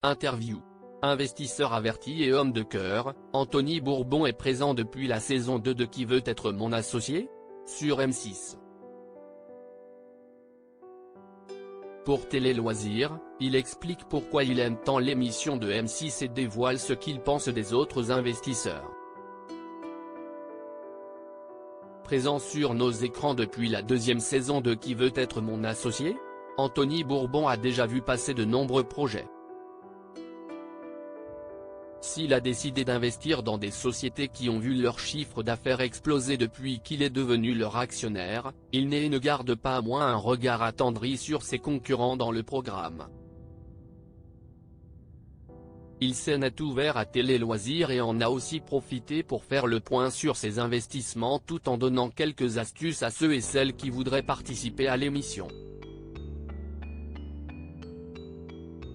Interview. Investisseur averti et homme de cœur, Anthony Bourbon est présent depuis la saison 2 de Qui veut être mon associé ? Sur M6. Pour Télé Loisirs, il explique pourquoi il aime tant l'émission de M6 et dévoile ce qu'il pense des autres investisseurs. Présent sur nos écrans depuis la deuxième saison de Qui veut être mon associé ? Anthony Bourbon a déjà vu passer de nombreux projets. S'il a décidé d'investir dans des sociétés qui ont vu leur chiffre d'affaires exploser depuis qu'il est devenu leur actionnaire, il ne garde pas moins un regard attendri sur ses concurrents dans le programme. Il s'en est ouvert à Télé Loisirs et en a aussi profité pour faire le point sur ses investissements tout en donnant quelques astuces à ceux et celles qui voudraient participer à l'émission.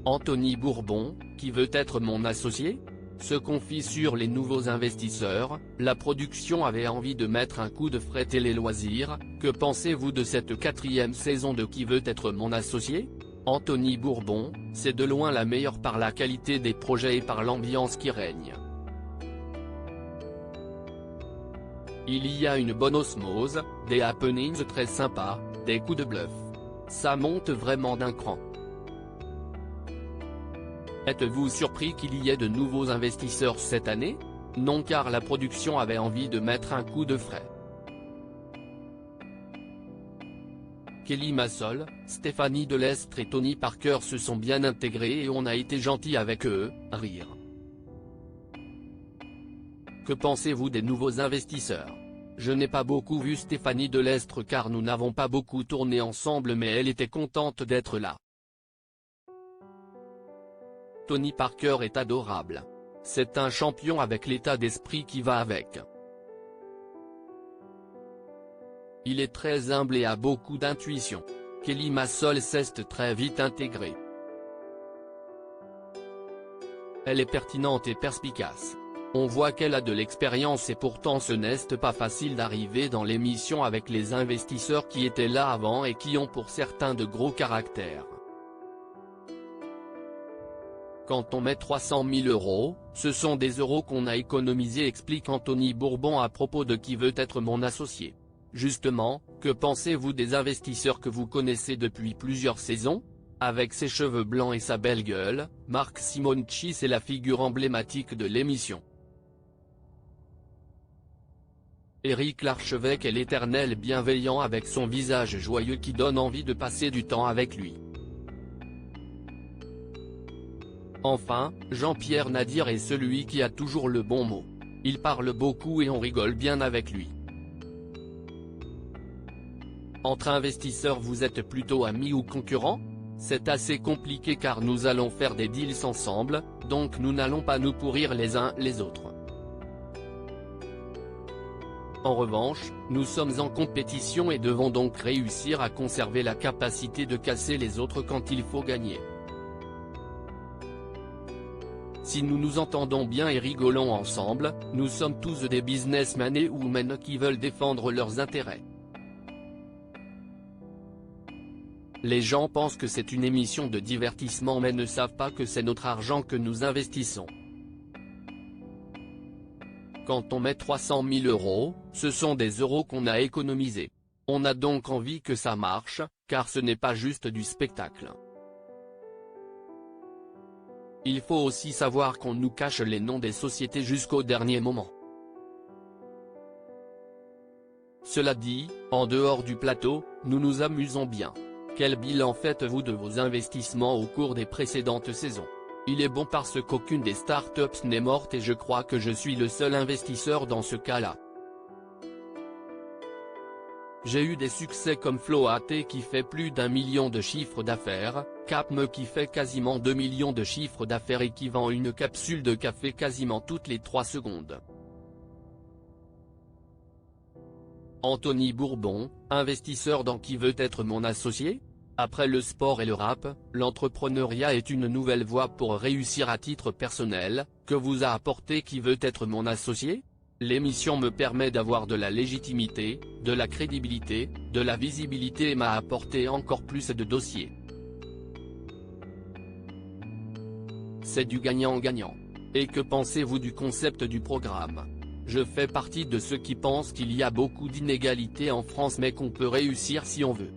Anthony Bourbon, qui veut être mon associé ? Se confie sur les nouveaux investisseurs. La production avait envie de mettre un coup de frais Télé Loisirs. Que pensez-vous de cette 4e saison de Qui veut être mon associé ? Anthony Bourbon, c'est de loin la meilleure par la qualité des projets et par l'ambiance qui règne. Il y a une bonne osmose, des happenings très sympas, des coups de bluff. Ça monte vraiment d'un cran. Êtes-vous surpris qu'il y ait de nouveaux investisseurs cette année ? Non, car la production avait envie de mettre un coup de frais. Kelly Massol, Stéphanie Delestre et Tony Parker se sont bien intégrés et on a été gentil avec eux, rire. Que pensez-vous des nouveaux investisseurs ? Je n'ai pas beaucoup vu Stéphanie Delestre car nous n'avons pas beaucoup tourné ensemble, mais elle était contente d'être là. Tony Parker est adorable. C'est un champion avec l'état d'esprit qui va avec. Il est très humble et a beaucoup d'intuition. Kelly Massol s'est très vite intégrée. Elle est pertinente et perspicace. On voit qu'elle a de l'expérience et pourtant ce n'est pas facile d'arriver dans l'émission avec les investisseurs qui étaient là avant et qui ont pour certains de gros caractères. Quand on met 300 000 €, ce sont des euros qu'on a économisés, explique Anthony Bourbon à propos de Qui veut être mon associé. Justement, que pensez-vous des investisseurs que vous connaissez depuis plusieurs saisons ? Avec ses cheveux blancs et sa belle gueule, Marc Simonci est la figure emblématique de l'émission. Éric Larchevêque est l'éternel bienveillant avec son visage joyeux qui donne envie de passer du temps avec lui. Enfin, Jean-Pierre Nadir est celui qui a toujours le bon mot. Il parle beaucoup et on rigole bien avec lui. Entre investisseurs, vous êtes plutôt amis ou concurrents ? C'est assez compliqué car nous allons faire des deals ensemble, donc nous n'allons pas nous pourrir les uns les autres. En revanche, nous sommes en compétition et devons donc réussir à conserver la capacité de casser les autres quand il faut gagner. Si nous nous entendons bien et rigolons ensemble, nous sommes tous des businessmen et women qui veulent défendre leurs intérêts. Les gens pensent que c'est une émission de divertissement mais ne savent pas que c'est notre argent que nous investissons. Quand on met 300 000 €, ce sont des euros qu'on a économisés. On a donc envie que ça marche, car ce n'est pas juste du spectacle. Il faut aussi savoir qu'on nous cache les noms des sociétés jusqu'au dernier moment. Cela dit, en dehors du plateau, nous nous amusons bien. Quel bilan faites-vous de vos investissements au cours des précédentes saisons ? Il est bon parce qu'aucune des startups n'est morte et je crois que je suis le seul investisseur dans ce cas-là. J'ai eu des succès comme Float qui fait plus d'1 million de chiffre d'affaires, Capme qui fait quasiment 2 millions de chiffre d'affaires et qui vend une capsule de café quasiment toutes les 3 secondes. Anthony Bourbon, investisseur dans Qui veut être mon associé ? Après le sport et le rap, l'entrepreneuriat est une nouvelle voie pour réussir à titre personnel. Que vous a apporté Qui veut être mon associé ? L'émission me permet d'avoir de la légitimité, de la crédibilité, de la visibilité et m'a apporté encore plus de dossiers. c'est du gagnant-gagnant. Et que pensez-vous du concept du programme? Je fais partie de ceux qui pensent qu'il y a beaucoup d'inégalités en France mais qu'on peut réussir si on veut.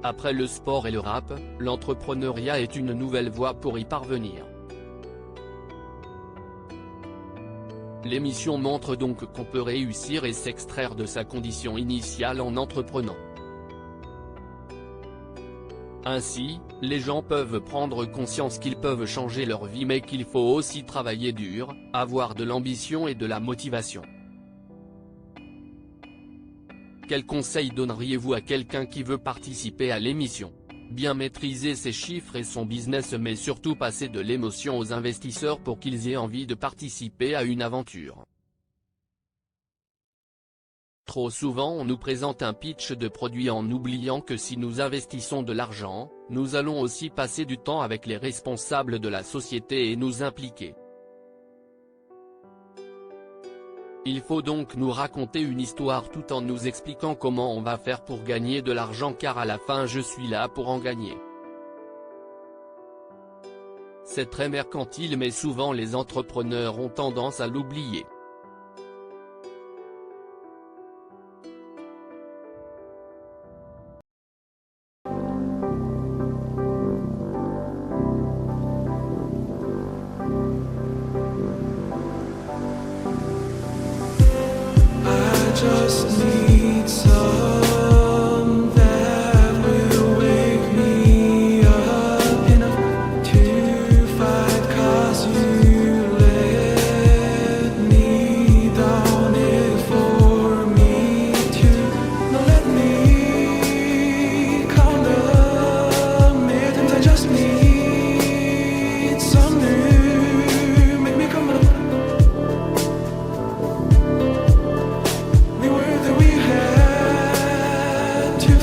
Après le sport et le rap, l'entrepreneuriat est une nouvelle voie pour y parvenir. L'émission montre donc qu'on peut réussir et s'extraire de sa condition initiale en entreprenant. Ainsi, les gens peuvent prendre conscience qu'ils peuvent changer leur vie mais qu'il faut aussi travailler dur, avoir de l'ambition et de la motivation. Quels conseils donneriez-vous à quelqu'un qui veut participer à l'émission? Bien maîtriser ses chiffres et son business mais surtout passer de l'émotion aux investisseurs pour qu'ils aient envie de participer à une aventure. Trop souvent on nous présente un pitch de produit en oubliant que si nous investissons de l'argent, nous allons aussi passer du temps avec les responsables de la société et nous impliquer. Il faut donc nous raconter une histoire tout en nous expliquant comment on va faire pour gagner de l'argent car à la fin je suis là pour en gagner. C'est très mercantile mais souvent les entrepreneurs ont tendance à l'oublier. Just need some that will wake me up enough to fight 'cause you let me down it for me to not let me count the mittens. I just need some new make me come up. We had to